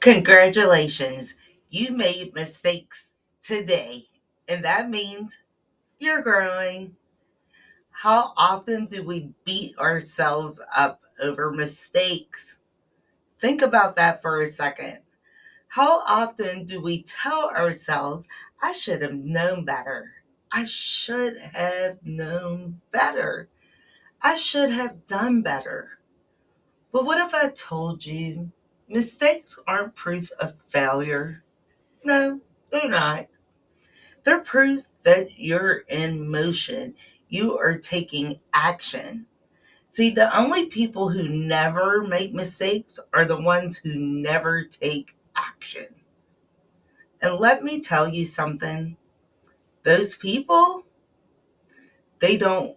Congratulations, you made mistakes today, and that means you're growing. How often do we beat ourselves up over mistakes? Think about that for a second. How often do we tell ourselves, I should have known better? I should have known better. I should have done better. But what if I told you mistakes aren't proof of failure? No, they're not. They're proof that you're in motion. You are taking action. See, the only people who never make mistakes are the ones who never take action. And let me tell you something, those people, they don't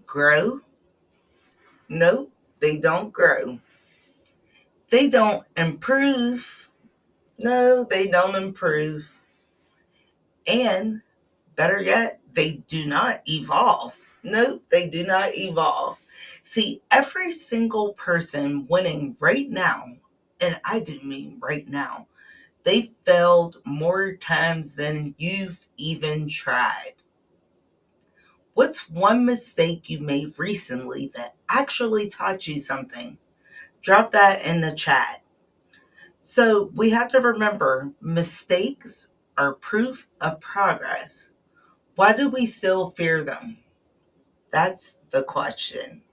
grow. Nope, they don't grow. They don't improve. No, they don't improve. And better yet, they do not evolve. Nope, they do not evolve. See, every single person winning right now, and I do mean right now, they failed more times than you've even tried. What's one mistake you made recently that actually taught you something? Drop that in the chat. So we have to remember mistakes are proof of progress. Why do we still fear them? That's the question.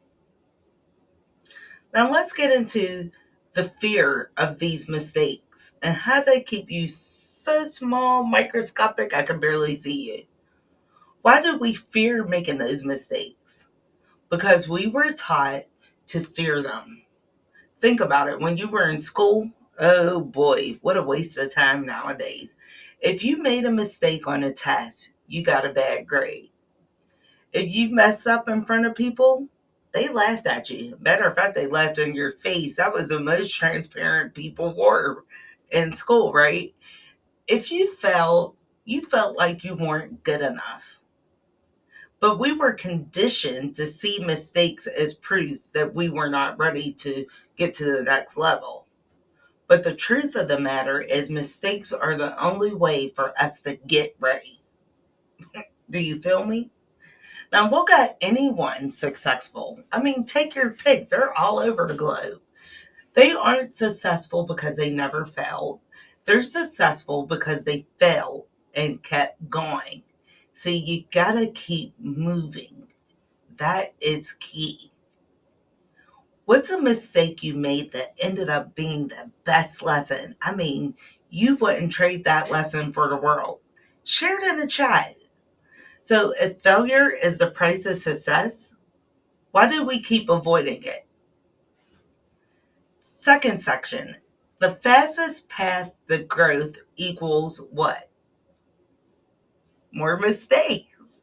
Now let's get into the fear of these mistakes and how they keep you so small, microscopic, I can barely see you. Why do we fear making those mistakes? Because we were taught to fear them. Think about it. When you were in school, oh boy, what a waste of time nowadays. If you made a mistake on a test, you got a bad grade. If you mess up in front of people, they laughed at you. Matter of fact, they laughed in your face. That was the most transparent people were in school, right? If you felt like you weren't good enough. But we were conditioned to see mistakes as proof that we were not ready to get to the next level. But the truth of the matter is, mistakes are the only way for us to get ready. Do you feel me? Now, look at anyone successful. I mean, take your pick, they're all over the globe. They aren't successful because they never failed, they're successful because they failed and kept going. See, you gotta keep moving. That is key. What's a mistake you made that ended up being the best lesson? I mean, you wouldn't trade that lesson for the world. Share it in the chat. So, if failure is the price of success, why do we keep avoiding it? Second section, the fastest path to growth equals what? More mistakes.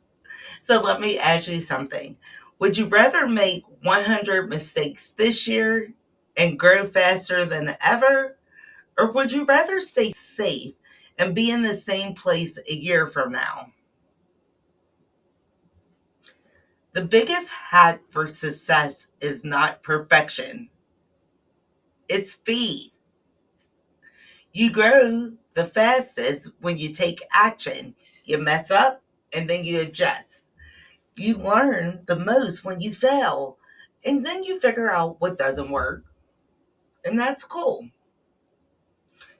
So, let me ask you something. Would you rather make 100 mistakes this year and grow faster than ever? Or would you rather stay safe and be in the same place a year from now? The biggest hack for success is not perfection, it's speed. You grow the fastest when you take action. You mess up and then you adjust. You learn the most when you fail, and then you figure out what doesn't work. And that's cool.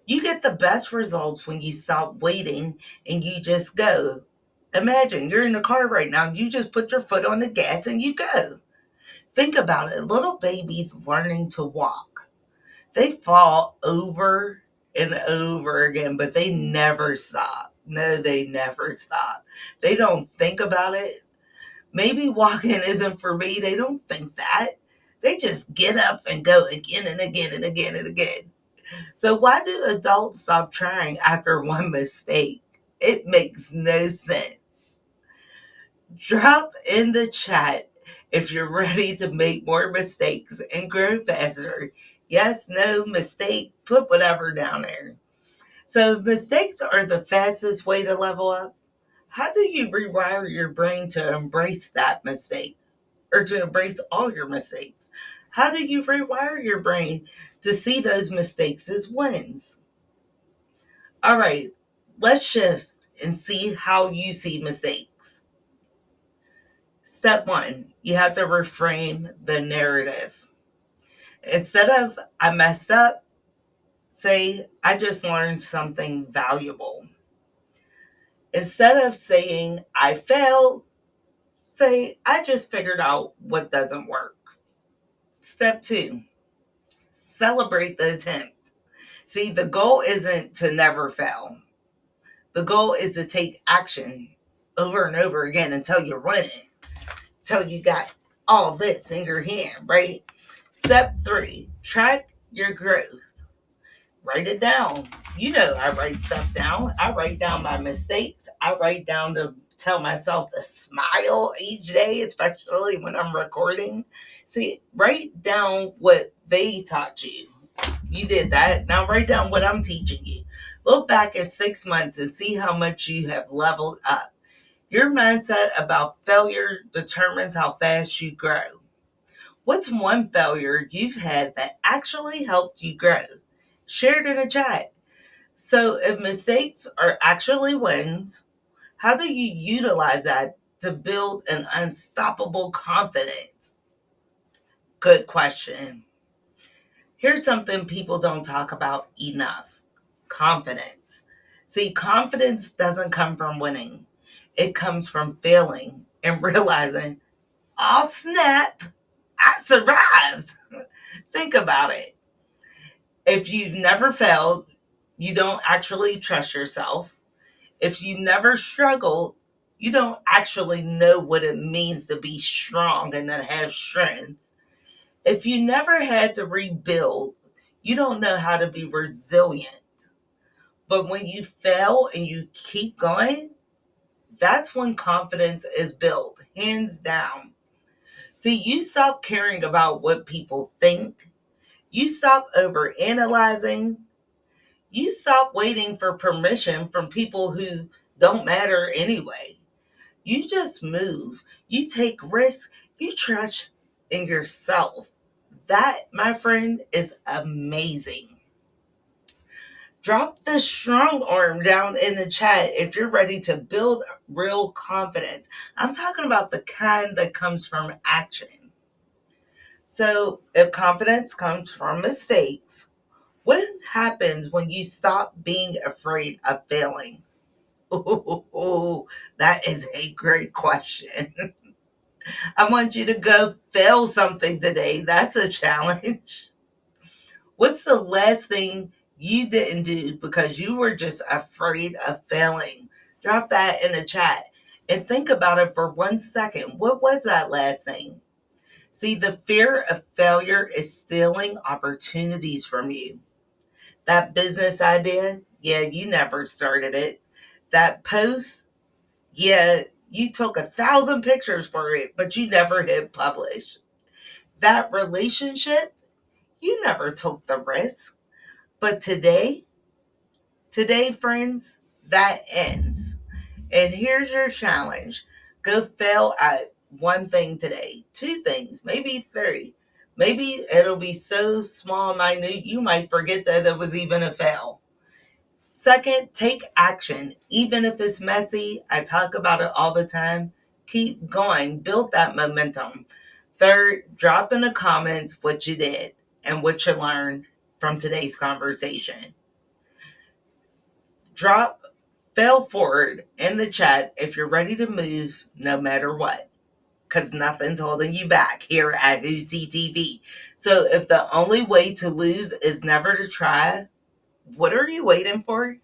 You get the best results when you stop waiting and you just go. Imagine you're in the car right now, you just put your foot on the gas and you go. Think about it. Little babies learning to walk, they fall over and over again, but they never stop. No, they never stop. They don't think about it. Maybe walking isn't for me. They don't think that. They just get up and go again and again and again and again. So why do adults stop trying after one mistake? It makes no sense. Drop in the chat if you're ready to make more mistakes and grow faster. Yes, no, mistake, put whatever down there. So if mistakes are the fastest way to level up, how do you rewire your brain to embrace that mistake or to embrace all your mistakes? How do you rewire your brain to see those mistakes as wins? All right, let's shift and see how you see mistakes. Step one, you have to reframe the narrative. Instead of I messed up, say I just learned something valuable. Instead of saying I failed, say I just figured out what doesn't work. Step two, celebrate the attempt. See, the goal isn't to never fail. The goal is to take action over and over again until you're winning, until you got all this in your hand, right? Step three, track your growth. Write it down. You know, I write stuff down. I write down my mistakes. I write down to tell myself to smile each day, especially when I'm recording. See, write down what they taught you. You did that. Now write down what I'm teaching you. Look back in 6 months and see how much you have leveled up. Your mindset about failure determines how fast you grow. What's one failure you've had that actually helped you grow? Share it in the chat. So, if mistakes are actually wins, how do you utilize that to build an unstoppable confidence? Good question. Here's something people don't talk about enough: confidence. See, confidence doesn't come from winning, it comes from failing and realizing, oh snap, I survived. Think about it. If you've never failed, you don't actually trust yourself. If you never struggled, you don't actually know what it means to be strong and to have strength. If you never had to rebuild, you don't know how to be resilient. But when you fail and you keep going, that's when confidence is built, hands down. See, you stop caring about what people think. You stop over analyzing. You stop waiting for permission from people who don't matter anyway. You just move. You take risks. You trust in yourself. That, my friend, is amazing. Drop the strong arm down in the chat if you're ready to build real confidence. I'm talking about the kind that comes from action. So, if confidence comes from mistakes, what happens when you stop being afraid of failing? Ooh, that is a great question. I want you to go fail something today. That's a challenge. What's the last thing you didn't do because you were just afraid of failing? Drop that in the chat and think about it for 1 second. What was that last thing? See, the fear of failure is stealing opportunities from you. That business idea, yeah, you never started it. That post, yeah, you took 1,000 pictures for it, but you never hit publish. That relationship, you never took the risk. But today, friends, that ends. And here's your challenge: go fail at one thing today, two things, maybe three. Maybe it'll be so small, minute, you might forget that it was even a fail. Second, take action, even if it's messy. I talk about it all the time. Keep going, build that momentum. Third, drop in the comments what you did and what you learned from today's conversation. Drop fail forward in the chat if you're ready to move no matter what, because nothing's holding you back here at WhoseTeaTV. So if the only way to lose is never to try, what are you waiting for?